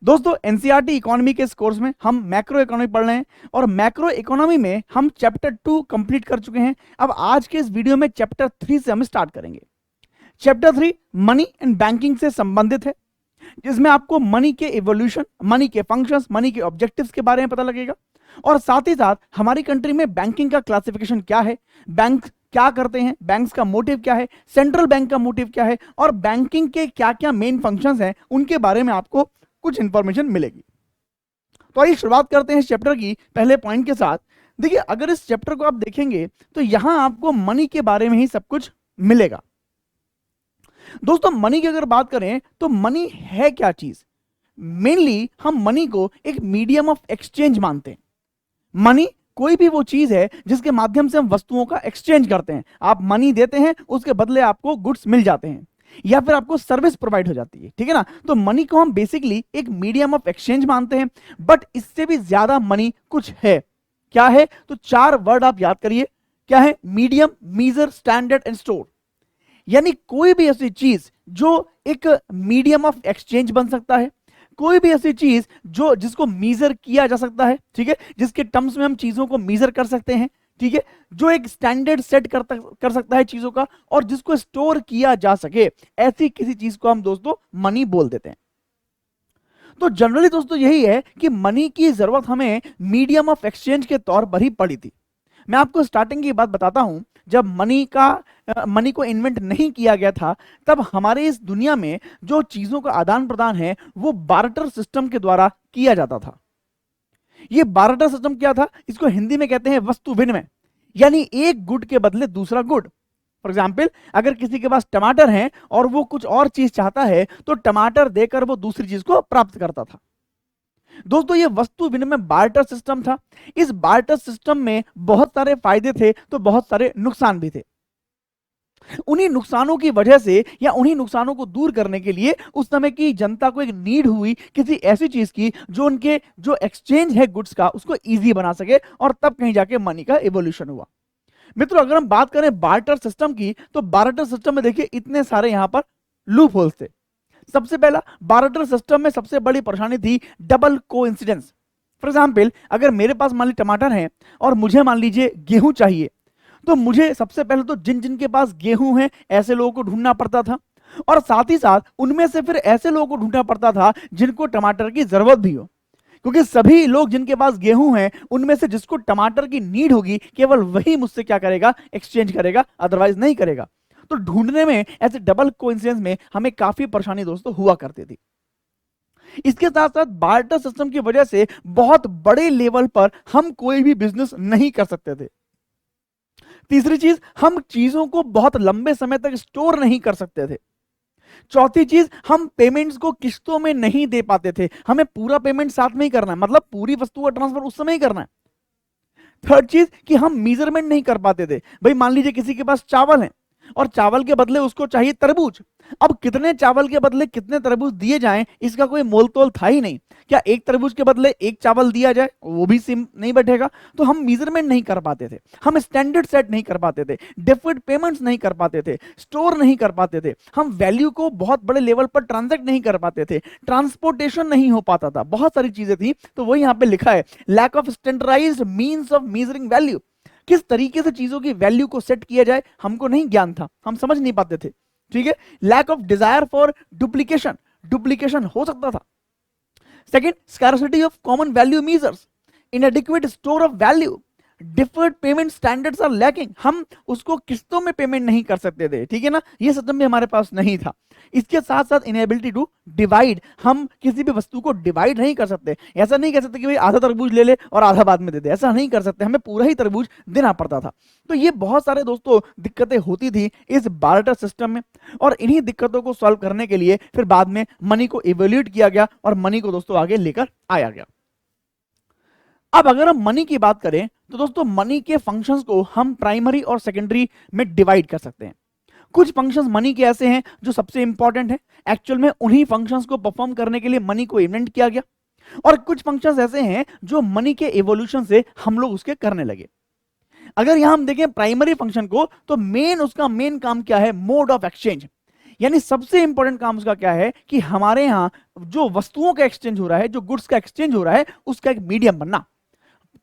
दोस्तों NCERT economy के इस कोर्स में हम मैक्रो इकोनॉमी पढ़ रहे हैं और मैक्रो इकोनॉमी में हम चैप्टर 2 कंप्लीट कर चुके हैं। अब आज के इस वीडियो में चैप्टर 3 से हम स्टार्ट करेंगे। चैप्टर 3 मनी एंड बैंकिंग से संबंधित है, जिसमें आपको मनी के इवोल्यूशन, मनी के फंक्शंस, मनी के ऑब्जेक्टिव्स के बारे में पता लगेगा और साथ ही साथ हमारी कंट्री में बैंकिंग का क्लासिफिकेशन क्या है, बैंक क्या करते हैं, बैंक्स का मोटिव क्या है, सेंट्रल बैंक का मोटिव क्या है और बैंकिंग के क्या क्या मेन फंक्शंस हैं उनके बारे में आपको कुछ इंफॉर्मेशन मिलेगी। तो आइए शुरुआत करते हैं इस चैप्टर की पहले पॉइंट के साथ। देखिए, अगर इस चैप्टर को आप देखेंगे तो यहां आपको मनी के बारे में ही सब कुछ मिलेगा। दोस्तों मनी की अगर बात करें तो मनी है क्या चीज? मेनली हम मनी को एक मीडियम ऑफ एक्सचेंज मानते हैं। मनी कोई भी वो चीज है जिसके माध्यम से हम वस्तुओं का एक्सचेंज करते हैं। आप मनी देते हैं, उसके बदले आपको गुड्स मिल जाते हैं या फिर आपको सर्विस प्रोवाइड हो जाती है, ठीक है ना। तो मनी को हम बेसिकली एक मीडियम ऑफ एक्सचेंज मानते हैं, बट इससे भी ज्यादा मनी कुछ है। क्या है? तो 4 वर्ड आप याद करिए। क्या है? Medium, measure, standard and store. यानी कोई भी ऐसी चीज जो एक मीडियम ऑफ एक्सचेंज बन सकता है, कोई भी ऐसी चीज जो जिसको मीजर किया जा सकता है, ठीक है, जिसके टर्म्स में हम चीजों को मीजर कर सकते हैं, ठीक है, जो एक स्टैंडर्ड सेट कर सकता है चीजों का और जिसको स्टोर किया जा सके, ऐसी किसी चीज को हम दोस्तों मनी बोल देते हैं। तो जनरली दोस्तों यही है कि मनी की जरूरत हमें मीडियम ऑफ एक्सचेंज के तौर पर ही पड़ी थी। मैं आपको स्टार्टिंग की बात बताता हूं। जब मनी को इन्वेंट नहीं किया गया था, तब हमारे इस दुनिया में जो चीजों का आदान प्रदान है वो बार्टर सिस्टम के द्वारा किया जाता था। ये बार्टर सिस्टम क्या था? इसको हिंदी में कहते हैं वस्तु विनिमय। यानी एक गुड के बदले दूसरा गुड। फॉर एग्जाम्पल, अगर किसी के पास टमाटर हैं और वो कुछ और चीज चाहता है तो टमाटर देकर वो दूसरी चीज को प्राप्त करता था। दोस्तों ये वस्तु विनिमय बार्टर सिस्टम था। इस बार्टर सिस्टम में बहुत सारे फायदे थे तो बहुत सारे नुकसान भी थे। उन्हीं नुकसानों की वजह से या उन्हीं नुकसानों को दूर करने के लिए उस समय की जनता को एक नीड हुई किसी ऐसी चीज की जो उनके जो एक्सचेंज है गुड्स का उसको इजी बना सके, और तब कहीं जाके मनी का इवोल्यूशन हुआ। मित्रों अगर हम बात करें बार्टर सिस्टम की, तो बार्टर सिस्टम में देखिए इतने सारे यहां पर लूप होल्स थे। सबसे पहला, बार्टर सिस्टम में सबसे बड़ी परेशानी थी डबल कोइंसिडेंस। फॉर एग्जाम्पल, अगर मेरे पास मान लीजिए टमाटर है और मुझे मान लीजिए गेहूं चाहिए, तो मुझे सबसे पहले तो जिन जिन के पास गेहूं है ऐसे लोगों को ढूंढना पड़ता था और साथ ही साथ उनमें से फिर ऐसे लोगों को ढूंढना पड़ता था जिनको टमाटर की जरूरत भी हो, क्योंकि सभी लोग जिनके पास गेहूं है उनमें से जिसको टमाटर की नीड होगी केवल वही मुझसे क्या करेगा? एक्सचेंज करेगा, अदरवाइज नहीं करेगा। तो ढूंढने में ऐसे डबल कोइंसिडेंस में हमें काफी परेशानी दोस्तों हुआ करती थी। इसके साथ साथ बार्टर सिस्टम की वजह से बहुत बड़े लेवल पर हम कोई भी बिजनेस नहीं कर सकते थे। तीसरी चीज, हम चीजों को बहुत लंबे समय तक स्टोर नहीं कर सकते थे। चौथी चीज, हम पेमेंट्स को किस्तों में नहीं दे पाते थे। हमें पूरा पेमेंट साथ में ही करना है, मतलब पूरी वस्तु का ट्रांसफर उस समय ही करना है। थर्ड चीज कि हम मेजरमेंट नहीं कर पाते थे। भाई मान लीजिए किसी के पास चावल है और चावल के बदले उसको चाहिए तरबूज। अब कितने चावल के बदले कितने तरबूज दिए जाएं इसका कोई मोल तोल था ही नहीं। क्या एक तरबूज के बदले एक चावल दिया जाए वो भी सिम नहीं बैठेगा। तो हम मेजरमेंट नहीं कर पाते थे, हम स्टैंडर्ड सेट नहीं कर पाते थे, डिफर्ड पेमेंट्स नहीं कर पाते थे, स्टोर नहीं कर पाते थे, हम वैल्यू को बहुत बड़े लेवल पर ट्रांजैक्ट नहीं कर पाते थे, ट्रांसपोर्टेशन नहीं हो पाता था, बहुत सारी चीजें थी। तो वही यहाँ पे लिखा है, lack of standardised means of measuring value. किस तरीके से चीजों की वैल्यू को सेट किया जाए हमको नहीं ज्ञान था, हम समझ नहीं पाते थे, ठीक है। Lack of desire for duplication, duplication हो सकता था। Second, scarcity of common value measures, inadequate store of value, deferred payment standards are lacking. हम उसको किस्तों में पेमेंट नहीं कर सकते थे, ठीक है ना, ये सिस्टम भी हमारे पास नहीं था। इसके साथ साथ इनएबिलिटी टू डिवाइड, हम किसी भी वस्तु को डिवाइड नहीं कर सकते। ऐसा नहीं कह सकते कि भाई आधा तरबूज ले ले और आधा बाद में दे दे, ऐसा नहीं कर सकते, हमें पूरा ही तरबूज देना पड़ता था। तो ये बहुत सारे दोस्तों दिक्कतें होती थी इस बार्टर सिस्टम में, और इन्हीं दिक्कतों को सॉल्व करने के लिए फिर बाद में मनी को इवैल्यूएट किया गया और मनी को दोस्तों आगे लेकर आया गया। अब अगर हम मनी की बात करें तो दोस्तों मनी के फंक्शंस को हम प्राइमरी और सेकेंडरी में डिवाइड कर सकते हैं। कुछ फंक्शंस मनी के ऐसे हैं जो सबसे इंपॉर्टेंट है, एक्चुअल में उन्हीं फंक्शंस को परफॉर्म करने के लिए मनी को इन्वेंट किया गया, और कुछ फंक्शंस ऐसे हैं जो मनी के इवोल्यूशन से हम लोग उसके करने लगे। अगर यहां हम देखें प्राइमरी फंक्शन को, तो उसका मेन काम क्या है? Mode of exchange. यानी सबसे इंपॉर्टेंट काम उसका क्या है कि हमारे यहां जो वस्तुओं का एक्सचेंज हो रहा है, जो गुड्स का एक्सचेंज हो रहा है, उसका एक मीडियम बनना।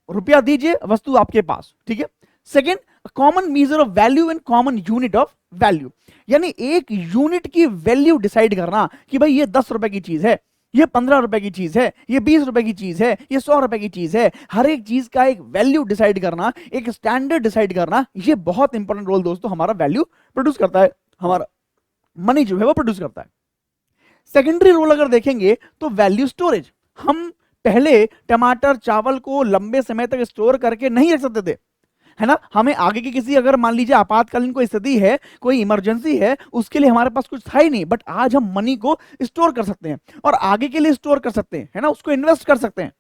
रुपया दीजिए, वस्तु आपके पास, ठीक है। Second, common measure of value and common unit of value, यानी एक यूनिट की वैल्यू डिसाइड करना कि भाई ये 10 रुपए की चीज है, ये 15 रुपए की चीज है, ये 20 रुपए की चीज है, ये 100 रुपए की चीज है। हर एक चीज का एक वैल्यू डिसाइड करना, एक स्टैंडर्ड डिसाइड करना, ये बहुत इंपॉर्टेंट रोल दोस्तों हमारा वैल्यू प्रोड्यूस करता है, हमारा मनी जो है वो प्रोड्यूस करता है। सेकेंडरी रोल अगर देखेंगे तो वैल्यू स्टोरेज। हम पहले टमाटर चावल को लंबे समय तक स्टोर करके नहीं रख सकते थे, है ना। हमें आगे की किसी, अगर मान लीजिए आपातकालीन कोई स्थिति है, कोई इमरजेंसी है, उसके लिए हमारे पास कुछ था ही नहीं, बट आज हम मनी को स्टोर कर सकते हैं और आगे के लिए स्टोर कर सकते हैं, है ना, उसको इन्वेस्ट कर सकते हैं।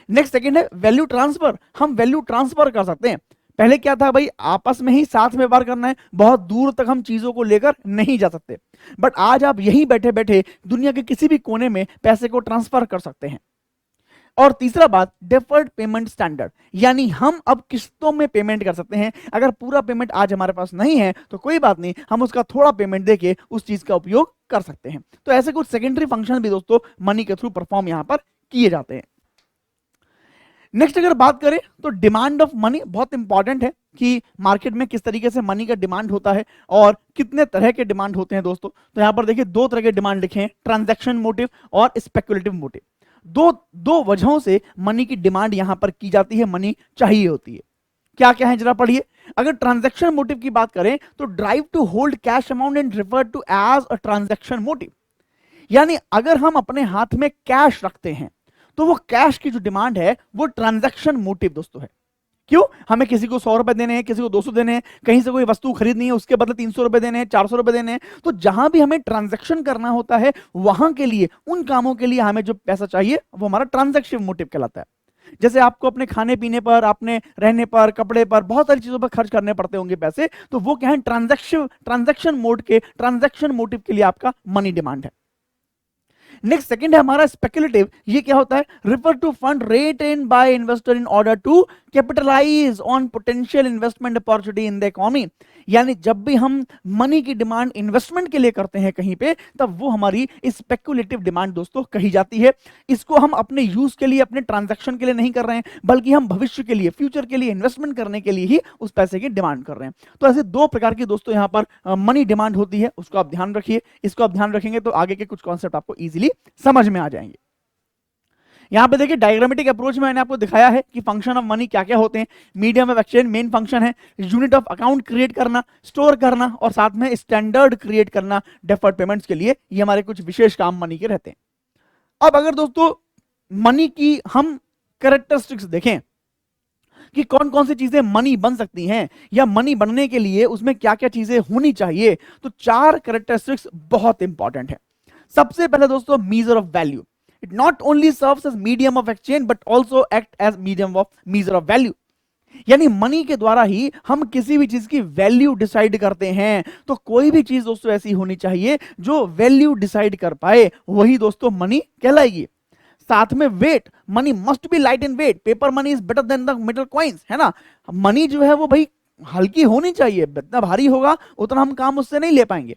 नेक्स्ट सेकंड है वैल्यू ट्रांसफर। हम वैल्यू ट्रांसफर कर सकते हैं। पहले क्या था भाई, आपस में ही साथ में व्यवहार करना है, बहुत दूर तक हम चीजों को लेकर नहीं जा सकते, बट आज आप यहीं बैठे बैठे दुनिया के किसी भी कोने में पैसे को ट्रांसफर कर सकते हैं। और तीसरा बात, डेफर्ड पेमेंट स्टैंडर्ड, यानी हम अब किस्तों में पेमेंट कर सकते हैं। अगर पूरा पेमेंट आज हमारे पास नहीं है तो कोई बात नहीं, हम उसका थोड़ा पेमेंट देके उस चीज का उपयोग कर सकते हैं। तो ऐसे कुछ सेकेंडरी फंक्शन भी दोस्तों मनी के थ्रू परफॉर्म यहां पर किए जाते हैं। नेक्स्ट अगर बात करें तो डिमांड ऑफ मनी बहुत इंपॉर्टेंट है कि मार्केट में किस तरीके से मनी का डिमांड होता है और कितने तरह के डिमांड होते हैं दोस्तों। तो यहां पर देखिए दो तरह के डिमांड लिखे हैं, ट्रांजैक्शन मोटिव और स्पेकुलेटिव मोटिव। दो वजहों से मनी की डिमांड यहां पर की जाती है, मनी चाहिए होती है। क्या क्या है जरा पढ़िए। अगर ट्रांजैक्शन मोटिव की बात करें तो drive to hold cash amount and refer to as a transaction motive, यानी अगर हम अपने हाथ में कैश रखते हैं तो वो कैश की जो डिमांड है वो ट्रांजैक्शन मोटिव दोस्तों है। क्यों, हमें किसी को 100 रुपए देने हैं, किसी को 200 देने हैं, कहीं से कोई वस्तु खरीदनी है उसके बदले 300 रुपए देने हैं, 400 रुपए देने हैं। तो जहां भी हमें ट्रांजैक्शन करना होता है वहां के लिए, उन कामों के लिए हमें जो पैसा चाहिए वो हमारा ट्रांजैक्शन मोटिव कहलाता है। जैसे आपको अपने खाने पीने पर, अपने रहने पर, कपड़े पर, बहुत सारी चीजों पर खर्च करने पड़ते होंगे पैसे, तो वो क्या है, ट्रांजैक्शन मोड के, ट्रांजैक्शन मोटिव के लिए आपका मनी डिमांड है। नेक्स्ट सेकंड है हमारा स्पेकुलेटिव। ये क्या होता है, refer to fund rate in by investor in order to capitalise on potential investment opportunity in the economy, यानी जब भी हम मनी की डिमांड इन्वेस्टमेंट के लिए करते हैं कहीं पे, तब वो हमारी स्पेकुलेटिव डिमांड दोस्तों कही जाती है। इसको हम अपने यूज के लिए, अपने ट्रांजैक्शन के लिए नहीं कर रहे हैं, बल्कि हम भविष्य के लिए, फ्यूचर के लिए इन्वेस्टमेंट करने के लिए ही उस पैसे की डिमांड कर रहे हैं। तो ऐसे दो प्रकार की दोस्तों यहां पर मनी डिमांड होती है, उसको आप ध्यान रखिए। इसको आप ध्यान रखेंगे तो आगे के कुछ कॉन्सेप्ट आपको इजीली समझ में आ जाएंगे। यहां पे देखिए डायग्रामेटिक अप्रोच में मैंने आपको दिखाया है कि फंक्शन ऑफ मनी क्या क्या होते हैं। Medium of exchange main function है, यूनिट ऑफ अकाउंट क्रिएट करना, स्टोर करना और साथ में स्टैंडर्ड क्रिएट करना डेफर्ड पेमेंट्स के लिए। ये हमारे कुछ विशेष काम मनी के रहते हैं। अब अगर दोस्तों मनी की हम कैरेक्टरिस्टिक्स देखें कि कौन कौन सी चीजें मनी बन सकती हैं या मनी बनने के लिए उसमें क्या क्या चीजें होनी चाहिए, तो 4 कैरेक्टरिस्टिक्स बहुत इंपॉर्टेंट है। सबसे पहले दोस्तों measure of value. It not only serves as medium of exchange but also act as medium of measure of value, यानी मनी के द्वारा ही हम किसी भी चीज की वैल्यू डिसाइड करते हैं। तो कोई भी चीज दोस्तों ऐसी होनी चाहिए जो वैल्यू डिसाइड कर पाए, वही दोस्तों मनी कहलाएगी। साथ में weight, money must be light in weight, paper money is better than the metal coins, है ना। मनी जो है वो भाई हल्की होनी चाहिए, जितना भारी होगा उतना हम काम उससे नहीं ले पाएंगे।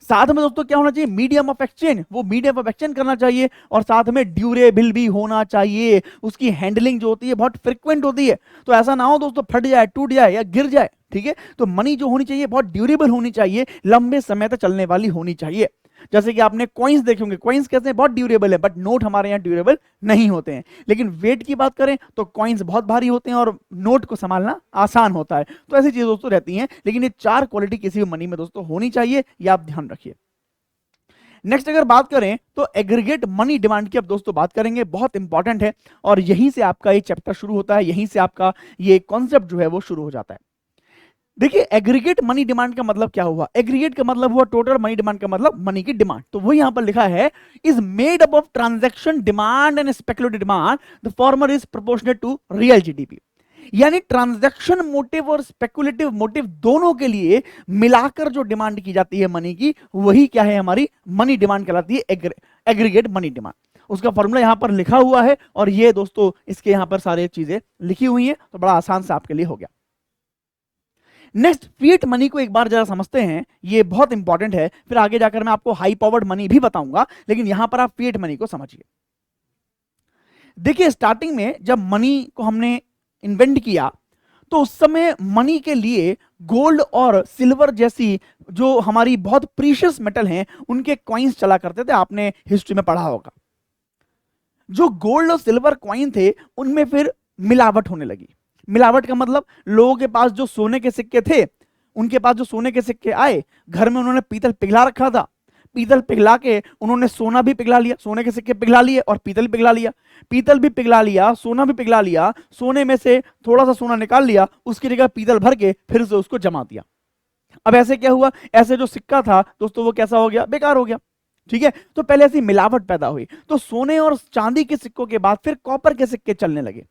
साथ में दोस्तों क्या होना चाहिए, मीडियम ऑफ एक्सचेंज, वो मीडियम ऑफ एक्सचेंज करना चाहिए। और साथ में ड्यूरेबल भी होना चाहिए, उसकी हैंडलिंग जो होती है बहुत फ्रिक्वेंट होती है, तो ऐसा ना हो दोस्तों फट जाए, टूट जाए या गिर जाए, ठीक है। तो मनी जो होनी चाहिए बहुत ड्यूरेबल होनी चाहिए, लंबे समय तक चलने वाली होनी चाहिए। जैसे कि आपने कॉइन्स देखे होंगे, कॉइन्स कैसे हैं, बहुत ड्यूरेबल है, बट नोट हमारे यहाँ ड्यूरेबल नहीं होते हैं। लेकिन वेट की बात करें तो कॉइन्स बहुत भारी होते हैं और नोट को संभालना आसान होता है। तो ऐसी चीजें दोस्तों रहती हैं, लेकिन ये 4 क्वालिटी किसी भी मनी में दोस्तों होनी चाहिए, ये आप ध्यान रखिए। नेक्स्ट अगर बात करें तो एग्रीगेट मनी डिमांड की अब दोस्तों बात करेंगे, बहुत इंपॉर्टेंट है और यहीं से आपका ये चैप्टर शुरू होता है, यहीं से आपका ये कॉन्सेप्ट जो है वो शुरू हो जाता है। देखिए एग्रीगेट मनी डिमांड का मतलब क्या हुआ, एग्रीगेट का मतलब हुआ टोटल, मनी डिमांड का मतलब मनी की डिमांड। तो वो यहां पर लिखा है is made up of transaction demand and speculative demand, the former is proportionate to real GDP, यानी ट्रांजैक्शन मोटिव और स्पेकुलेटिव मोटिव दोनों के लिए मिलाकर जो डिमांड की जाती है मनी की, वही क्या है, हमारी मनी डिमांड कहलाती है, एग्रीगेट मनी डिमांड। उसका फॉर्मूला यहां पर लिखा हुआ है और ये दोस्तों इसके यहां पर सारी चीजें लिखी हुई हैं, तो बड़ा आसान से आपके लिए हो गया। नेक्स्ट फिएट मनी को एक बार जरा समझते हैं, ये बहुत इंपॉर्टेंट है, फिर आगे जाकर मैं आपको हाई पावर्ड मनी भी बताऊंगा, लेकिन यहां पर आप फिएट मनी को समझिए। देखिए स्टार्टिंग में जब मनी को हमने इन्वेंट किया तो उस समय मनी के लिए गोल्ड और सिल्वर जैसी जो हमारी बहुत प्रीशियस मेटल हैं उनके कॉइन्स चला करते थे, आपने हिस्ट्री में पढ़ा होगा। जो गोल्ड और सिल्वर कॉइन थे उनमें फिर मिलावट होने लगी। मिलावट का मतलब लोगों के पास जो सोने के सिक्के थे, उनके पास जो सोने के सिक्के आए, घर में उन्होंने पीतल पिघला रखा था, पीतल पिघला के उन्होंने सोना भी पिघला लिया, सोने के सिक्के पिघला लिए और पीतल पिघला लिया, पीतल भी पिघला लिया, सोना भी पिघला लिया, सोने में से थोड़ा सा सोना निकाल लिया, उसकी जगह पीतल भर के फिर से उसको जमा दिया। अब ऐसे क्या हुआ, ऐसे जो सिक्का था दोस्तों वो कैसा हो गया, बेकार हो गया। ठीक है, तो पहले ऐसी मिलावट पैदा हुई, तो सोने और चांदी के सिक्कों के बाद फिर कॉपर के सिक्के चलने लगे,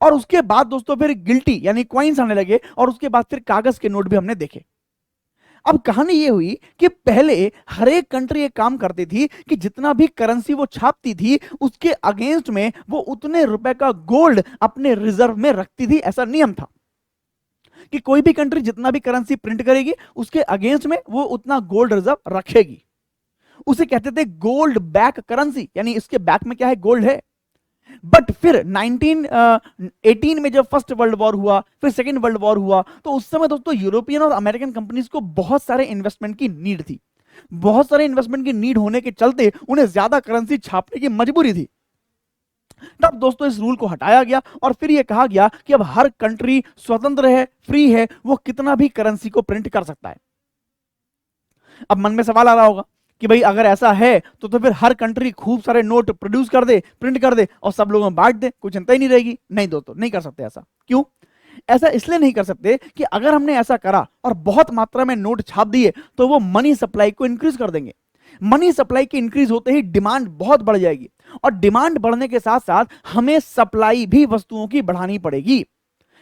और उसके बाद दोस्तों फिर गिल्टी यानी कॉइन्स आने लगे, और उसके बाद फिर कागज के नोट भी हमने देखे। अब कहानी ये हुई कि पहले हर एक कंट्री एक काम करती थी कि जितना भी करेंसी वो छापती थी उसके अगेंस्ट में वो उतने रुपए का गोल्ड अपने रिजर्व में रखती थी। ऐसा नियम था कि कोई भी कंट्री जितना भी करेंसी प्रिंट करेगी उसके अगेंस्ट में वो उतना गोल्ड रिजर्व रखेगी। उसे कहते थे गोल्ड बैक करेंसी, यानी इसके बैक में क्या है, गोल्ड है। बट फिर 1918 में जब फर्स्ट वर्ल्ड वॉर हुआ, फिर सेकेंड वर्ल्ड वॉर हुआ, तो उस समय दोस्तों यूरोपियन और अमेरिकन कंपनीज को बहुत सारे इन्वेस्टमेंट की नीड थी। बहुत सारे इन्वेस्टमेंट की नीड होने के चलते उन्हें ज्यादा करेंसी छापने की मजबूरी थी। तब दोस्तों इस रूल को हटाया गया और फिर यह कहा गया कि अब हर कंट्री स्वतंत्र है, फ्री है, वो कितना भी करेंसी को प्रिंट कर सकता है। अब मन में सवाल आ रहा होगा कि भाई अगर ऐसा है तो फिर हर कंट्री खूब सारे नोट प्रोड्यूस कर दे, प्रिंट कर दे और सब लोगों में बांट दे, कोई चिंता ही नहीं रहेगी। नहीं दोस्तों, नहीं कर सकते ऐसा। क्यों? ऐसा इसलिए नहीं कर सकते कि अगर हमने ऐसा करा और बहुत मात्रा में नोट छाप दिए तो वो मनी सप्लाई को इंक्रीज कर देंगे। मनी सप्लाई की इंक्रीज होते ही डिमांड बहुत बढ़ जाएगी, और डिमांड बढ़ने के साथ साथ हमें सप्लाई भी वस्तुओं की बढ़ानी पड़ेगी।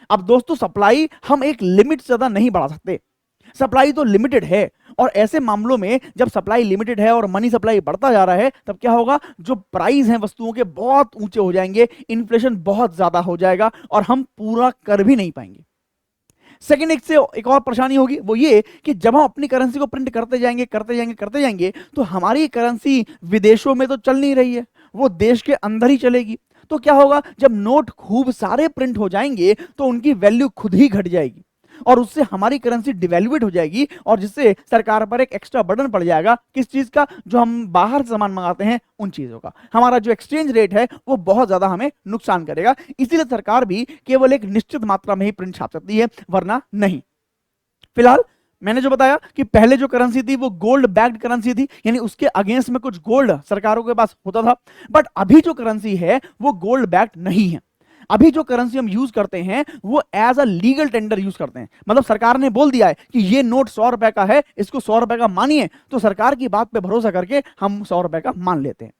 अब दोस्तों सप्लाई हम एक लिमिट से ज्यादा नहीं बढ़ा सकते, सप्लाई तो लिमिटेड है, और ऐसे मामलों में जब सप्लाई लिमिटेड है और मनी सप्लाई बढ़ता जा रहा है तब क्या होगा, जो प्राइस हैं वस्तुओं के बहुत ऊंचे हो जाएंगे, इन्फ्लेशन बहुत ज्यादा हो जाएगा और हम पूरा कर भी नहीं पाएंगे। सेकंड एक और परेशानी होगी, वो ये कि जब हम अपनी करेंसी को प्रिंट करते जाएंगे तो हमारी करेंसी विदेशों में तो चल नहीं रही है, वो देश के अंदर ही चलेगी। तो क्या होगा, जब नोट खूब सारे प्रिंट हो जाएंगे तो उनकी वैल्यू खुद ही घट जाएगी और उससे हमारी करेंसी डिवैल्यूएट हो जाएगी, और जिससे सरकार पर एक एक्स्ट्रा बर्डन पड़ जाएगा। किस चीज का? जो हम बाहर से सामान मंगाते हैं उन चीजों का। हमारा जो एक्सचेंज रेट है वो बहुत ज्यादा हमें नुकसान करेगा। इसीलिए सरकार भी केवल एक निश्चित मात्रा में ही प्रिंट छाप सकती है, वरना नहीं। फिलहाल मैंने जो बताया कि पहले जो करेंसी थी वो गोल्ड बैक्ड करेंसी थी, यानी उसके अगेंस्ट में कुछ गोल्ड सरकारों के पास होता था। बट अभी जो करेंसी है वो गोल्ड बैक्ड नहीं है। अभी जो करेंसी हम यूज करते हैं वो as a legal tender use करते हैं। मतलब सरकार ने बोल दिया है कि ये नोट 100 रुपए का है, इसको 100 रुपए का मानिए, तो सरकार की बात पे भरोसा करके हम 100 रुपए का मान लेते हैं,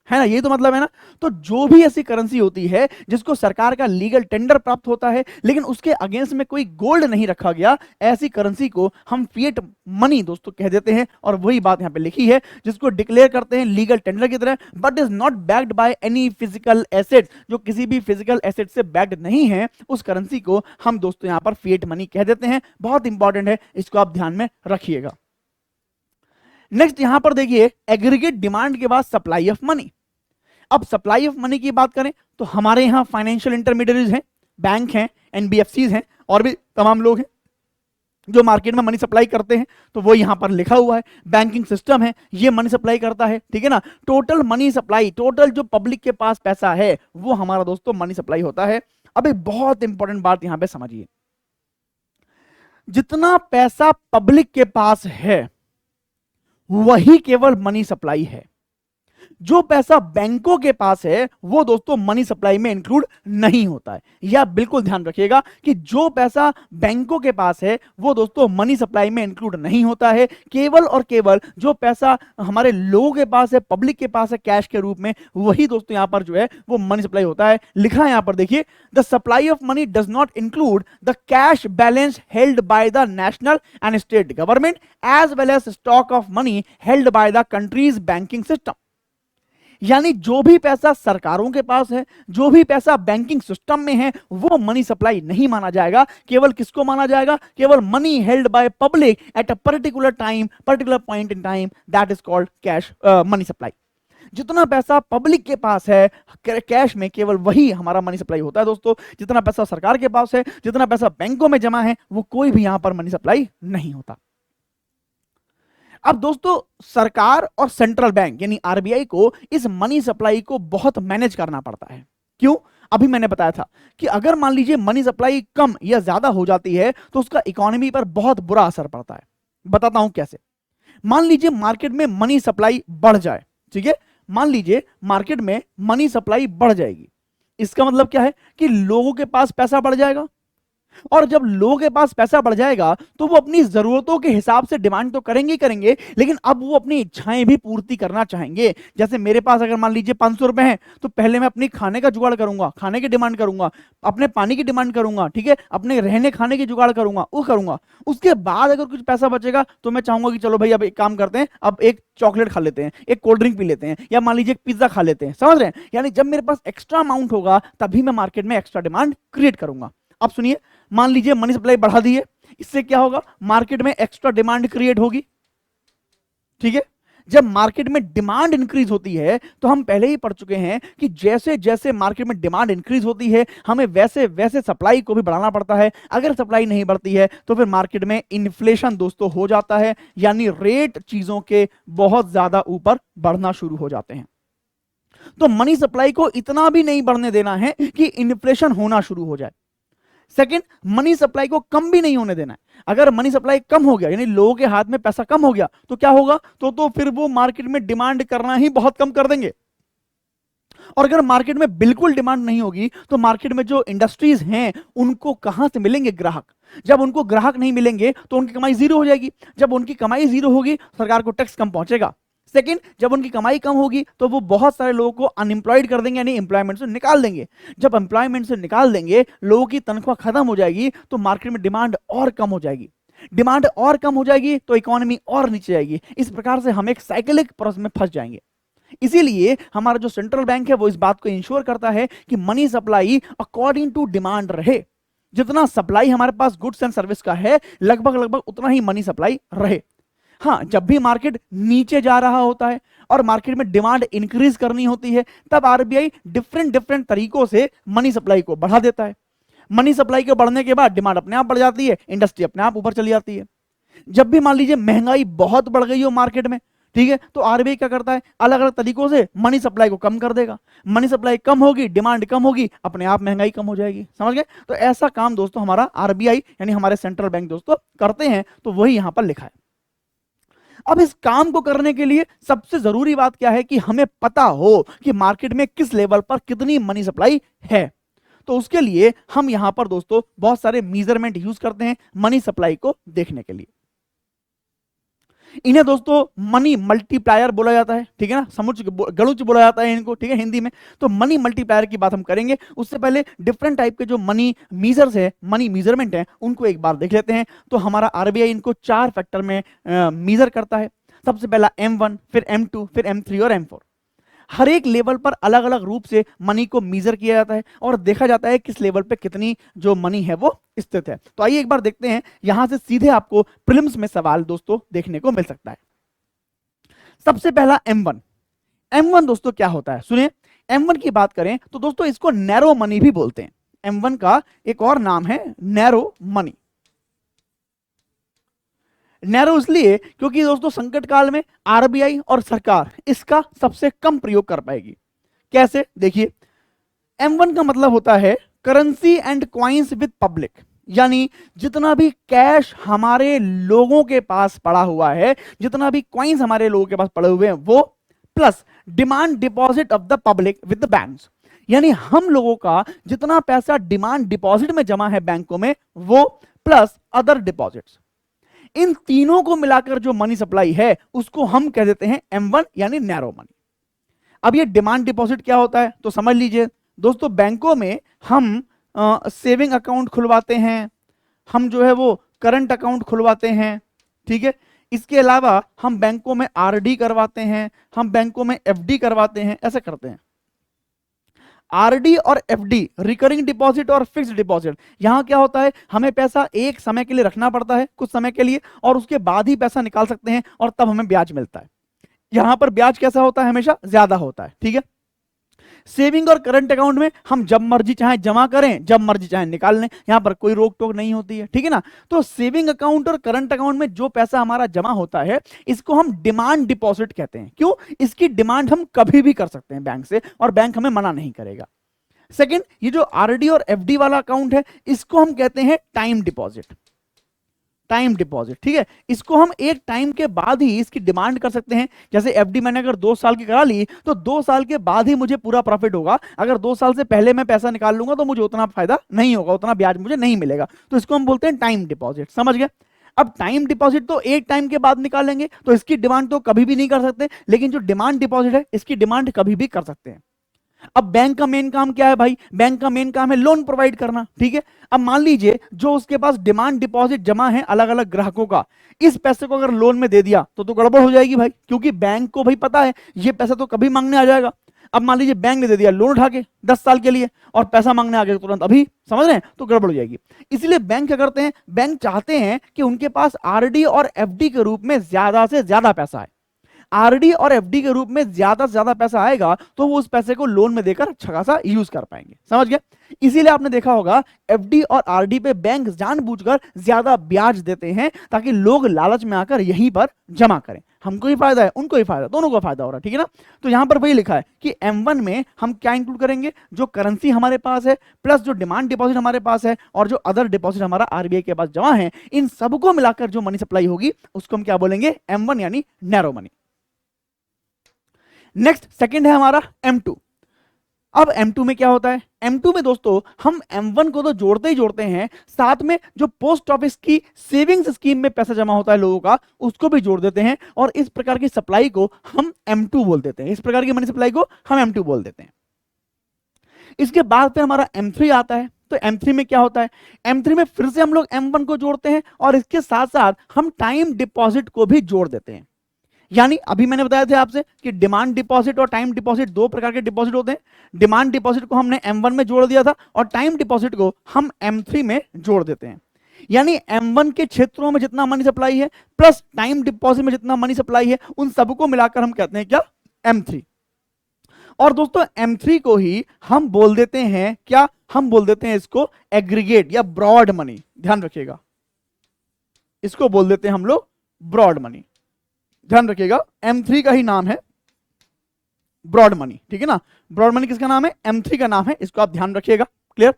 है ना? ये तो मतलब है ना। तो जो भी ऐसी करेंसी होती है जिसको सरकार का लीगल टेंडर प्राप्त होता है लेकिन उसके अगेंस्ट में कोई गोल्ड नहीं रखा गया, ऐसी करेंसी को हम फिएट मनी दोस्तों कह देते हैं। और वही बात यहां पे लिखी है, जिसको डिक्लेयर करते हैं लीगल टेंडर की तरह, but is not backed by any physical asset. जो किसी भी फिजिकल एसेट से बैक्ड नहीं है, उस करेंसी को हम दोस्तों यहां पर फिएट मनी कह देते हैं। बहुत इंपॉर्टेंट है, इसको आप ध्यान में रखिएगा। नेक्स्ट यहां पर देखिए, एग्रीगेट डिमांड के बाद सप्लाई ऑफ मनी। अब सप्लाई ऑफ मनी की बात करें तो हमारे यहां फाइनेंशियल इंटरमीडिएरीज हैं, बैंक हैं, एनबीएफसीज हैं, और भी तमाम लोग हैं जो मार्केट में मनी सप्लाई करते हैं। तो वो यहां पर लिखा हुआ है, बैंकिंग सिस्टम है, ये मनी सप्लाई करता है। ठीक है ना? टोटल मनी सप्लाई, टोटल जो पब्लिक के पास पैसा है वो हमारा दोस्तों मनी सप्लाई होता है। अब एक बहुत इंपॉर्टेंट बात यहां पे समझिए, जितना पैसा पब्लिक के पास है वही केवल मनी सप्लाई है। जो पैसा बैंकों के पास है वो दोस्तों मनी सप्लाई में इंक्लूड नहीं होता है। यह बिल्कुल ध्यान रखिएगा कि जो पैसा बैंकों के पास है वो दोस्तों मनी सप्लाई में इंक्लूड नहीं होता है। केवल और केवल जो पैसा हमारे लोगों के पास है, पब्लिक के पास है कैश के रूप में, वही दोस्तों यहां पर जो है वो मनी सप्लाई होता है। लिखा है यहां पर देखिए, the supply of money does not include the cash balance held by the national and state government as well as stock of money held by the country's banking system. यानी जो भी पैसा सरकारों के पास है, जो भी पैसा बैंकिंग सिस्टम में है, वो मनी सप्लाई नहीं माना जाएगा। केवल किसको माना जाएगा? केवल money held by public at a particular time, particular point in time, that is called cash money supply. जितना पैसा पब्लिक के पास है कैश में, केवल वही हमारा मनी सप्लाई होता है दोस्तों। जितना पैसा सरकार के पास है, जितना पैसा बैंकों में जमा है, वो कोई भी यहां पर मनी सप्लाई नहीं होता। अब दोस्तों सरकार और सेंट्रल बैंक यानी आरबीआई को इस मनी सप्लाई को बहुत मैनेज करना पड़ता है। क्यों? अभी मैंने बताया था कि अगर मान लीजिए मनी सप्लाई कम या ज्यादा हो जाती है तो उसका इकोनॉमी पर बहुत बुरा असर पड़ता है। बताता हूं कैसे। मान लीजिए मार्केट में मनी सप्लाई बढ़ जाए, ठीक है, मान लीजिए मार्केट में मनी सप्लाई बढ़ जाएगी, इसका मतलब क्या है कि लोगों के पास पैसा बढ़ जाएगा, और जब लोगों के पास पैसा बढ़ जाएगा तो वो अपनी जरूरतों के हिसाब से डिमांड तो करेंगे ही करेंगे, लेकिन अब वो अपनी इच्छाएं भी पूर्ति करना चाहेंगे। जैसे मेरे पास अगर मान लीजिए 500 रुपए हैं, तो पहले मैं अपनी खाने का जुगाड़ करूंगा, खाने की डिमांड करूंगा, अपने पानी की डिमांड करूंगा, ठीक है, अपने रहने खाने की जुगाड़ करूंगा, वो करूंगा। उसके बाद अगर कुछ पैसा बचेगा तो मैं चाहूंगा कि चलो भाई अब एक काम करते हैं, अब एक चॉकलेट खा लेते हैं, एक कोल्ड ड्रिंक पी लेते हैं, या मान लीजिए एक पिज्जा खा लेते हैं। समझ रहे हैं? यानी जब मेरे पास एक्स्ट्रा अमाउंट होगा तभी मैं मार्केट में एक्स्ट्रा डिमांड क्रिएट करूंगा। अब सुनिए, मान लीजिए मनी सप्लाई बढ़ा दी है, इससे क्या होगा? मार्केट में एक्स्ट्रा डिमांड क्रिएट होगी, ठीक है। जब मार्केट में डिमांड इंक्रीज होती है तो हम पहले ही पढ़ चुके हैं कि जैसे जैसे मार्केट में डिमांड इंक्रीज होती है हमें वैसे वैसे सप्लाई को भी बढ़ाना पड़ता है। अगर सप्लाई नहीं बढ़ती है तो फिर मार्केट में इन्फ्लेशन दोस्तों हो जाता है, यानी रेट चीजों के बहुत ज्यादा ऊपर बढ़ना शुरू हो जाते हैं। तो मनी सप्लाई को इतना भी नहीं बढ़ने देना है कि इन्फ्लेशन होना शुरू हो जाए। सेकंड, मनी सप्लाई को कम भी नहीं होने देना है। अगर मनी सप्लाई कम हो गया यानी लोगों के हाथ में पैसा कम हो गया तो क्या होगा? तो फिर वो मार्केट में डिमांड करना ही बहुत कम कर देंगे। और अगर मार्केट में बिल्कुल डिमांड नहीं होगी तो मार्केट में जो इंडस्ट्रीज हैं उनको कहां से मिलेंगे ग्राहक? जब उनको ग्राहक नहीं मिलेंगे तो उनकी कमाई जीरो हो जाएगी। जब उनकी कमाई जीरो होगी सरकार को टैक्स कम पहुंचेगा। सेकंड, जब उनकी कमाई कम होगी तो वो बहुत सारे लोगों को अनएम्प्लॉयड कर देंगे, यानी एम्प्लॉयमेंट से निकाल देंगे। जब एम्प्लॉयमेंट से निकाल देंगे, लोगों की तनख्वाह खत्म हो जाएगी, तो मार्केट में डिमांड और कम हो जाएगी। डिमांड और कम हो जाएगी तो इकोनॉमी और नीचे जाएगी। इस प्रकार से हम एक साइक्लिक प्रोसेस में फंस जाएंगे। इसीलिए हमारा जो सेंट्रल बैंक है वो इस बात को इंश्योर करता है कि money supply according to demand रहे। जितना सप्लाई हमारे पास गुड्स एंड सर्विस का है लगभग लगभग उतना ही मनी सप्लाई रहे। हाँ, जब भी मार्केट नीचे जा रहा होता है और मार्केट में डिमांड इंक्रीज करनी होती है तब आरबीआई डिफरेंट तरीकों से मनी सप्लाई को बढ़ा देता है। मनी सप्लाई के बढ़ने के बाद डिमांड अपने आप बढ़ जाती है, इंडस्ट्री अपने आप ऊपर चली जाती है। जब भी मान लीजिए महंगाई बहुत बढ़ गई हो मार्केट में, ठीक है, तो आरबीआई क्या करता है? अलग अलग तरीकों से मनी सप्लाई को कम कर देगा। मनी सप्लाई कम होगी, डिमांड कम होगी, अपने आप महंगाई कम हो जाएगी। समझ गए? तो ऐसा काम दोस्तों हमारा आरबीआई यानी हमारे सेंट्रल बैंक दोस्तों करते हैं, तो वही यहां पर लिखा है। अब इस काम को करने के लिए सबसे जरूरी बात क्या है कि हमें पता हो कि मार्केट में किस लेवल पर कितनी मनी सप्लाई है। तो उसके लिए हम यहां पर दोस्तों बहुत सारे मेजरमेंट यूज करते हैं मनी सप्लाई को देखने के लिए। इन्हें दोस्तों मनी मल्टीप्लायर बोला जाता है, ठीक है ना, समुच्च गणुच बोला जाता है इनको, ठीक है, हिंदी में। तो मनी मल्टीप्लायर की बात हम करेंगे, उससे पहले डिफरेंट टाइप के जो मनी मीजर्स है, मनी मेजरमेंट है, उनको एक बार देख लेते हैं। तो हमारा आरबीआई इनको 4 फैक्टर में मीजर करता है। सबसे पहला M1, फिर M2, फिर M3 और M4। हर एक लेवल पर अलग अलग रूप से मनी को मीजर किया जाता है और देखा जाता है किस लेवल पे कितनी जो मनी है वो स्थित है। तो आइए एक बार देखते हैं, यहां से सीधे आपको प्रीलिम्स में सवाल दोस्तों देखने को मिल सकता है। सबसे पहला M1। M1 दोस्तों क्या होता है? सुनिए, M1 की बात करें तो दोस्तों इसको नैरो मनी भी बोलते हैं। M1 का एक और नाम है नैरो मनी। नैरो इसलिए क्योंकि दोस्तों संकट काल में आरबीआई और सरकार इसका सबसे कम प्रयोग कर पाएगी। कैसे? देखिए, M1 का मतलब होता है currency and coins with public, यानी जितना भी कैश हमारे लोगों के पास पड़ा हुआ है, जितना भी क्वाइंस हमारे लोगों के पास पड़े हुए हैं वो, plus demand deposit of the public with the banks, यानी हम लोगों का जितना पैसा डिमांड डिपॉजिट में जमा है बैंकों में वो, प्लस अदर डिपॉजिट्स। इन तीनों को मिलाकर जो मनी सप्लाई है उसको हम कह देते हैं M1 यानी नैरो मनी। अब ये डिमांड डिपॉजिट क्या होता है तो समझ लीजिए दोस्तों, बैंकों में हम सेविंग अकाउंट खुलवाते हैं, हम जो है वो करंट अकाउंट खुलवाते हैं, ठीक है। इसके अलावा हम बैंकों में आरडी करवाते हैं, हम बैंकों में एफडी करवाते हैं, ऐसा करते हैं। आरडी और एफडी, रिकरिंग डिपॉजिट और फिक्स्ड डिपॉजिट, यहां क्या होता है, हमें पैसा एक समय के लिए रखना पड़ता है, कुछ समय के लिए, और उसके बाद ही पैसा निकाल सकते हैं और तब हमें ब्याज मिलता है। यहां पर ब्याज कैसा होता है, हमेशा ज्यादा होता है, ठीक है। सेविंग और करंट अकाउंट में हम जब मर्जी चाहे जमा करें, जब मर्जी चाहे निकाल लें, यहां पर कोई रोक टोक नहीं होती है, ठीक है ना। तो सेविंग अकाउंट और करंट अकाउंट में जो पैसा हमारा जमा होता है, इसको हम डिमांड डिपॉजिट कहते हैं। क्यों? इसकी डिमांड हम कभी भी कर सकते हैं बैंक से, और बैंक हमें मना नहीं करेगा। सेकंड, ये जो आरडी और एफडी वाला अकाउंट है, इसको हम कहते हैं टाइम डिपॉजिट। टाइम डिपॉजिट, ठीक है। इसको हम एक टाइम के बाद ही इसकी डिमांड कर सकते हैं। जैसे एफडी मैंने अगर 2 साल की करा ली, तो 2 साल के बाद ही मुझे पूरा प्रॉफिट होगा। अगर 2 साल से पहले मैं पैसा निकाल लूंगा तो मुझे उतना फायदा नहीं होगा, उतना ब्याज मुझे नहीं मिलेगा। तो इसको हम बोलते हैं टाइम डिपॉजिट, समझ गए। अब टाइम डिपॉजिट तो एक टाइम के बाद निकालेंगे, तो इसकी डिमांड तो कभी भी नहीं कर सकते, लेकिन जो डिमांड डिपॉजिट है, इसकी डिमांड कभी भी कर सकते हैं। अब बैंक का मेन काम क्या है भाई? बैंक का मेन काम है लोन प्रोवाइड करना, ठीक है। अब मान लीजिए जो उसके पास डिमांड डिपॉजिट जमा है अलग अलग ग्राहकों का, इस पैसे को अगर लोन में दे दिया तो गड़बड़ हो जाएगी भाई, क्योंकि बैंक को भाई पता है ये पैसा तो कभी मांगने आ जाएगा। अब मान लीजिए बैंक ने दे दिया लोन उठा के 10 साल के लिए, और पैसा मांगने आ गया तुरंत अभी, समझ रहे हैं, तो गड़बड़ हो जाएगी। इसलिए बैंक क्या करते हैं, बैंक चाहते हैं कि उनके पास आरडी और एफडी के रूप में ज्यादा से ज्यादा पैसा है। आरडी और एफडी के रूप में ज्यादा से ज्यादा पैसा आएगा तो वो उस पैसे को लोन में देकर अच्छा खासा यूज कर पाएंगे, समझ गए। इसीलिए आपने देखा होगा एफडी और आरडी पे बैंक जानबूझकर ज्यादा ब्याज देते हैं, ताकि लोग लालच में आकर यहीं पर जमा करें। हमको ही फायदा है, उनको ही फायदा, दोनों को फायदा हो रहा है, ठीक है ना। तो यहां पर वही लिखा है कि M1 में हम क्या इंक्लूड करेंगे, जो करेंसी हमारे पास है, प्लस जो डिमांड डिपॉजिट हमारे पास है, और जो अदर डिपॉजिट हमारा आरबीआई के पास जमा है, इन सबको मिलाकर जो मनी सप्लाई होगी उसको हम क्या बोलेंगे, M1 यानी नैरो मनी। नेक्स्ट सेकंड है हमारा M2। अब M2 में क्या होता है, M2 में दोस्तों हम M1 को तो जोड़ते ही जोड़ते हैं, साथ में जो पोस्ट ऑफिस की सेविंग्स स्कीम में पैसा जमा होता है लोगों का, उसको भी जोड़ देते हैं, और इस प्रकार की सप्लाई को हम M2 बोल देते हैं। इस प्रकार की मनी सप्लाई को हम M2 बोल देते हैं। इसके बाद फिर हमारा M3 आता है। तो M3 में क्या होता है, M3 में फिर से हम लोग M1 को जोड़ते हैं, और इसके साथ साथ हम टाइम डिपॉजिट को भी जोड़ देते हैं। यानी अभी मैंने बताया था आपसे कि डिमांड डिपॉजिट और टाइम डिपॉजिट दो प्रकार के डिपॉजिट होते हैं। डिमांड डिपॉजिट को हमने M1 में जोड़ दिया था, और टाइम डिपॉजिट को हम M3 में जोड़ देते हैं। यानी M1 के क्षेत्रों में जितना मनी सप्लाई है प्लस टाइम डिपॉजिट में जितना मनी सप्लाई है, उन सबको मिलाकर हम कहते हैं क्या, M3। और दोस्तों M3 को ही हम बोल देते हैं क्या, हम बोल देते हैं इसको एग्रीगेट या ब्रॉड मनी। ध्यान रखिएगा, इसको बोल देते हैं हम लोग ब्रॉड मनी। ध्यान रखिएगा, M3 का ही नाम है ब्रॉड मनी, ठीक है ना। ब्रॉड मनी किसका नाम है, M3 का नाम है, इसको आप ध्यान रखिएगा। क्लियर।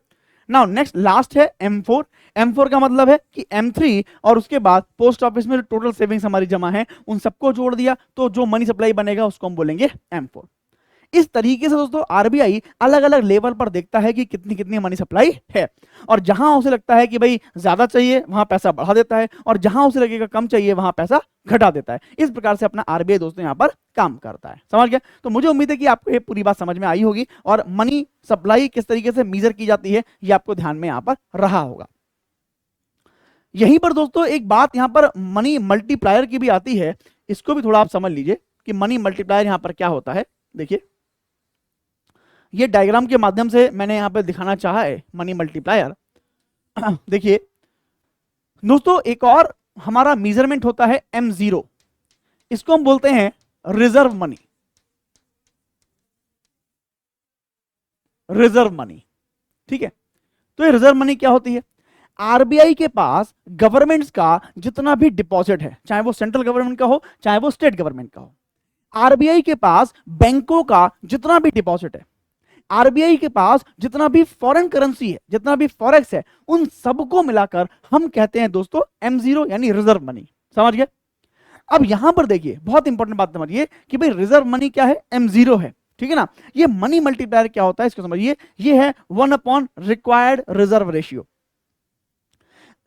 नाउ नेक्स्ट लास्ट है M4। M4 का मतलब है कि M3 और उसके बाद पोस्ट ऑफिस में जो टोटल सेविंग्स हमारी जमा है उन सबको जोड़ दिया, तो जो मनी सप्लाई बनेगा उसको हम बोलेंगे M4। इस तरीके से दोस्तों आरबीआई अलग अलग लेवल पर देखता है कि कितनी कितनी मनी सप्लाई है, और जहां उसे लगता है कि भाई ज्यादा चाहिए वहां पैसा बढ़ा देता है, और जहां उसे लगेगा कम चाहिए वहां पैसा घटा देता है। इस प्रकार से अपना आरबीआई दोस्तों यहां पर काम करता है, समझ गया। तो मुझे उम्मीद है कि आपको ये पूरी बात समझ में आई होगी, और मनी सप्लाई किस तरीके से मेजर की जाती है ये आपको ध्यान में यहां पर रहा होगा। यहीं पर दोस्तों एक बात यहां पर मनी मल्टीप्लायर की भी आती है, इसको भी थोड़ा आप समझ लीजिए कि मनी मल्टीप्लायर यहां पर क्या होता है। देखिए ये डायग्राम के माध्यम से मैंने यहां पर दिखाना चाहा है मनी मल्टीप्लायर। देखिए दोस्तों एक और हमारा मेजरमेंट होता है M0, इसको हम बोलते हैं रिजर्व मनी। रिजर्व मनी, ठीक है। तो ये रिजर्व मनी क्या होती है, आरबीआई के पास गवर्नमेंट्स का जितना भी डिपॉजिट है, चाहे वो सेंट्रल गवर्नमेंट का हो चाहे वो स्टेट गवर्नमेंट का हो, आरबीआई के पास बैंकों का जितना भी डिपॉजिट है, आरबीआई के पास जितना भी फॉरेन करेंसी है, जितना भी फॉरेक्स है, उन सबको मिलाकर हम कहते हैं दोस्तों M0 यानी रिजर्व मनी। समझ गए। अब यहां पर देखिए बहुत इंपॉर्टेंट बात समझिए कि भाई रिजर्व मनी क्या है, M0 है, ठीक है ना। ये मनी मल्टीप्लायर क्या होता है इसको समझिए, ये है 1 रिक्वायर्ड रिजर्व रेशियो।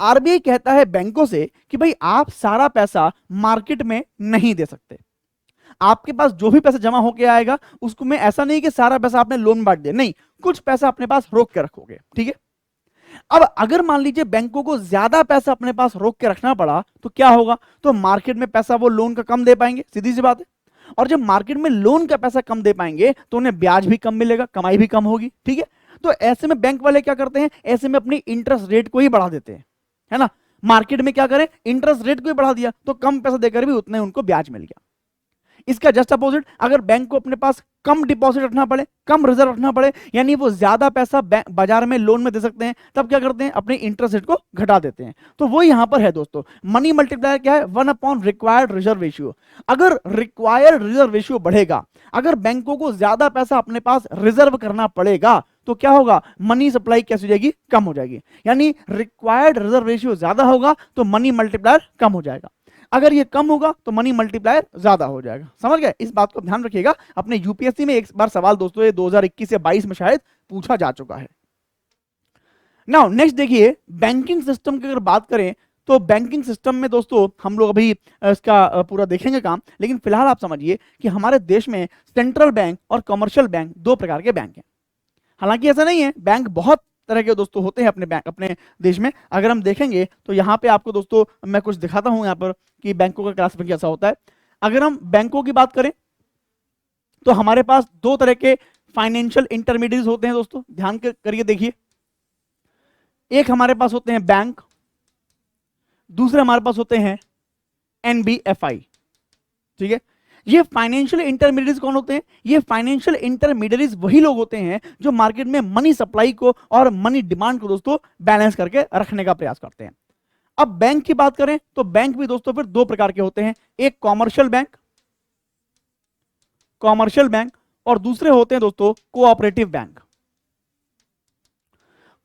आरबीआई कहता है बैंकों से कि भाई आप सारा पैसा मार्केट में नहीं दे सकते, आपके पास जो भी पैसा जमा होके आएगा उसको में ऐसा नहीं कि सारा पैसा आपने लोन बांट दिया, नहीं, कुछ पैसा अपने पास रोक के रखोगे, ठीक है। अब अगर मान लीजिए बैंकों को ज्यादा पैसा अपने पास रोक के रखना पड़ा तो क्या होगा, तो मार्केट में पैसा वो लोन का कम दे पाएंगे, सीधी सी बात है। और जब मार्केट में लोन का पैसा कम दे पाएंगे तो उन्हें ब्याज भी कम मिलेगा, कमाई भी कम होगी, ठीक है। तो ऐसे में बैंक वाले क्या करते हैं, ऐसे में अपनी इंटरेस्ट रेट को ही बढ़ा देते हैं, है ना। मार्केट में क्या करें, इंटरेस्ट रेट को ही बढ़ा दिया तो कम पैसा देकर भी उतना ही उनको ब्याज मिल गया। इसका जस्ट अपोजिट, अगर बैंक को अपने पास कम डिपॉजिट रखना पड़े, कम रिजर्व रखना पड़े, यानी वो ज्यादा पैसा बाजार में लोन में दे सकते हैं, तब क्या करते हैं, अपनी इंटरेस्ट रेट को घटा देते हैं। तो वो यहां पर है दोस्तों, मनी मल्टीप्लायर क्या है, 1 रिक्वायर्ड रिजर्व रेशियो। अगर रिक्वायर्ड रिजर्व रेशियो बढ़ेगा, अगर बैंकों को ज्यादा पैसा अपने पास रिजर्व करना पड़ेगा तो क्या होगा, मनी सप्लाई कैसे हो जाएगी, कम हो जाएगी। यानी रिक्वायर्ड रिजर्व रेशियो ज्यादा होगा तो मनी मल्टीप्लायर कम हो जाएगा, अगर ये कम होगा तो मनी मल्टीप्लायर ज्यादा हो जाएगा। समझ गए, इस बात को ध्यान रखिएगा। अपने यूपीएससी में एक बार सवाल दोस्तों ये 2021 से 22 में शायद पूछा जा चुका है। नाउ नेक्स्ट देखिए, बैंकिंग सिस्टम की अगर बात करें तो बैंकिंग सिस्टम में दोस्तों हम लोग अभी इसका पूरा देखेंगे काम, लेकिन फिलहाल आप समझिए कि हमारे देश में सेंट्रल बैंक और कमर्शियल बैंक दो प्रकार के बैंक हैं। हालांकि ऐसा नहीं है, बैंक बहुत तरह के दोस्तों होते हैं अपने बैंक अपने देश में। अगर हम देखेंगे तो यहाँ पे आपको दोस्तों मैं कुछ दिखाता हूं यहाँ पर कि बैंकों का क्लासिफिकेशन कैसा होता है। अगर हम बैंकों की बात करें तो हमारे पास दो तरह के फाइनेंशियल इंटरमीडिएट्स होते हैं दोस्तों, ध्यान करिए देखिए। एक हमारे पास होते हैं बैंक, दूसरे हमारे पास होते हैं एनबीएफआई, ठीक है। ये फाइनेंशियल इंटरमीडिएट्स कौन होते हैं, ये फाइनेंशियल इंटरमीडिएट्स वही लोग होते हैं जो मार्केट में मनी सप्लाई को और मनी डिमांड को दोस्तों बैलेंस करके रखने का प्रयास करते हैं। अब बैंक की बात करें तो बैंक भी दोस्तों फिर दो प्रकार के होते हैं, एक कॉमर्शियल बैंक और दूसरे होते हैं दोस्तों कोऑपरेटिव बैंक।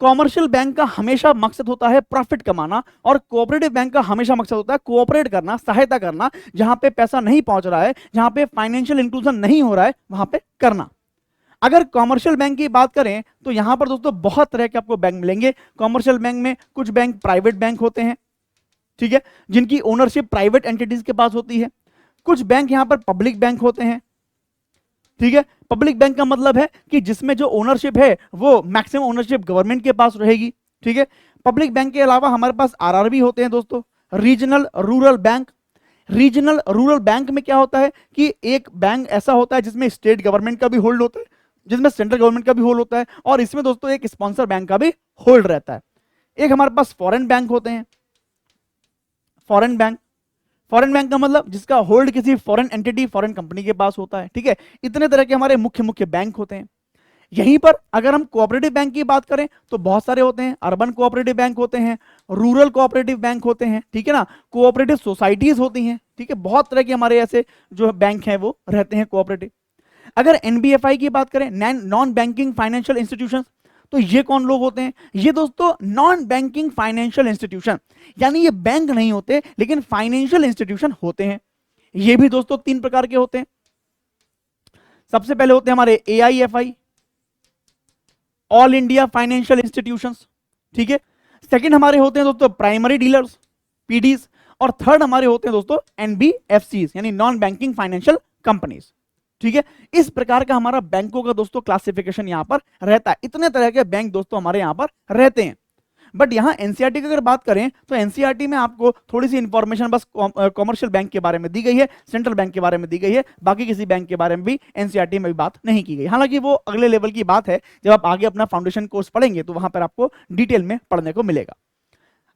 कॉमर्शियल बैंक का हमेशा मकसद होता है प्रॉफिट कमाना और कोऑपरेटिव बैंक का हमेशा मकसद होता है कोऑपरेट करना, सहायता करना, जहां पे पैसा नहीं पहुंच रहा है, जहां पे फाइनेंशियल इंक्लूजन नहीं हो रहा है, वहां पे करना। अगर कॉमर्शियल बैंक की बात करें तो यहां पर दोस्तों बहुत तरह के आपको बैंक मिलेंगे। कॉमर्शियल बैंक में कुछ बैंक प्राइवेट बैंक होते हैं, ठीक है, जिनकी ओनरशिप प्राइवेट एंटिटीज के पास होती है। कुछ बैंक यहां पर पब्लिक बैंक होते हैं, ठीक है। पब्लिक बैंक का मतलब है कि जिसमें जो ओनरशिप है वो मैक्सिमम ओनरशिप गवर्नमेंट के पास रहेगी, ठीक है। पब्लिक बैंक के अलावा हमारे पास आरआरबी होते हैं दोस्तों, regional rural bank. Regional rural bank में क्या होता है कि एक बैंक ऐसा होता है जिसमें स्टेट गवर्नमेंट का भी होल्ड होता है, जिसमें सेंट्रल गवर्नमेंट का भी होल्ड होता है, और इसमें दोस्तों एक स्पॉन्सर बैंक का भी होल्ड रहता है। एक हमारे पास फॉरेन बैंक होते हैं, फॉरेन बैंक का मतलब जिसका होल्ड किसी फॉरेन एंटिटी, फॉरेन कंपनी के पास होता है, ठीक है। इतने तरह के हमारे मुख्य बैंक होते हैं। यहीं पर अगर हम कोऑपरेटिव बैंक की बात करें तो बहुत सारे होते हैं, अर्बन कोऑपरेटिव बैंक होते हैं, रूरल कोऑपरेटिव बैंक होते हैं, ठीक है ना, कोऑपरेटिव सोसाइटीज होती हैं, ठीक है। बहुत तरह के हमारे ऐसे जो बैंक हैं वो रहते हैं कोऑपरेटिव। अगर एनबीएफआई की बात करें, नॉन बैंकिंग फाइनेंशियल इंस्टीट्यूशन, तो ये कौन लोग होते हैं, ये दोस्तों नॉन बैंकिंग फाइनेंशियल इंस्टीट्यूशन, यानी ये बैंक नहीं होते लेकिन फाइनेंशियल इंस्टीट्यूशन होते हैं। ये भी दोस्तों तीन प्रकार के होते हैं। सबसे पहले होते हैं हमारे एआईएफआई, ऑल इंडिया फाइनेंशियल इंस्टीट्यूशंस, ठीक है। सेकंड हमारे होते हैं दोस्तों प्राइमरी डीलर्स, पीडीज, और थर्ड हमारे होते हैं दोस्तों एनबीएफसीज, यानी नॉन बैंकिंग फाइनेंशियल कंपनीज, ठीक है। इस प्रकार का हमारा बैंकों का दोस्तों क्लासिफिकेशन यहां पर रहता है। इतने तरह के बैंक दोस्तों हमारे यहां पर रहते हैं। बट यहां एनसीईआरटी की अगर बात करें तो एनसीईआरटी में आपको थोड़ी सी इंफॉर्मेशन बस कॉमर्शियल बैंक के बारे में दी गई है, सेंट्रल बैंक के बारे में दी गई है, बाकी किसी बैंक के बारे में भी एनसीईआरटी में भी बात नहीं की गई। हालांकि वो अगले लेवल की बात है, जब आप आगे अपना फाउंडेशन कोर्स पढ़ेंगे तो वहां पर आपको डिटेल में पढ़ने को मिलेगा।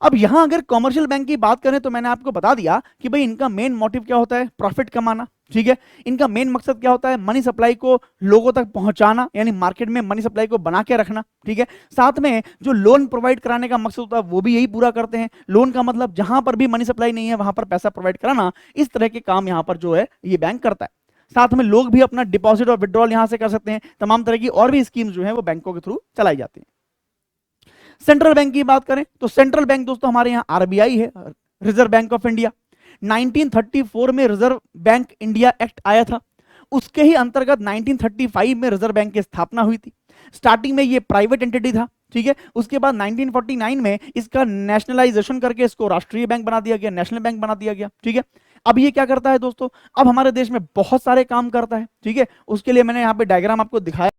अब यहां अगर कॉमर्शियल बैंक की बात करें तो मैंने आपको बता दिया कि भाई इनका मेन मोटिव क्या होता है, प्रॉफिट कमाना, ठीक है। इनका मेन मकसद क्या होता है, मनी सप्लाई को लोगों तक पहुंचाना, यानी मार्केट में मनी सप्लाई को बना के रखना, ठीक है। साथ में जो लोन प्रोवाइड कराने का मकसद होता है वो भी यही पूरा करते हैं। लोन का मतलब जहां पर भी मनी सप्लाई नहीं है वहां पर पैसा प्रोवाइड कराना, इस तरह के काम यहां पर जो है ये बैंक करता है। साथ में लोग भी अपना डिपॉजिट और विड्रॉल यहां से कर सकते हैं। तमाम तरह की और भी स्कीम जो है वो बैंकों के थ्रू चलाई जाती है। सेंट्रल बैंक की बात करें तो सेंट्रल बैंक दोस्तों हमारे यहाँ आरबीआई है, रिजर्व बैंक ऑफ इंडिया। 1934 में रिजर्व बैंक इंडिया एक्ट आया था, उसके ही अंतर्गत 1935 में रिजर्व बैंक की स्थापना हुई थी। स्टार्टिंग में ये प्राइवेट एंटिटी था, ठीक है। उसके बाद 1949 में इसका नेशनलाइजेशन करके इसको राष्ट्रीय बैंक बना दिया गया, नेशनल बैंक बना दिया गया, ठीक है। अब ये क्या करता है दोस्तों, अब हमारे देश में बहुत सारे काम करता है, ठीक है। उसके लिए मैंने यहाँ पे डायग्राम आपको दिखाया।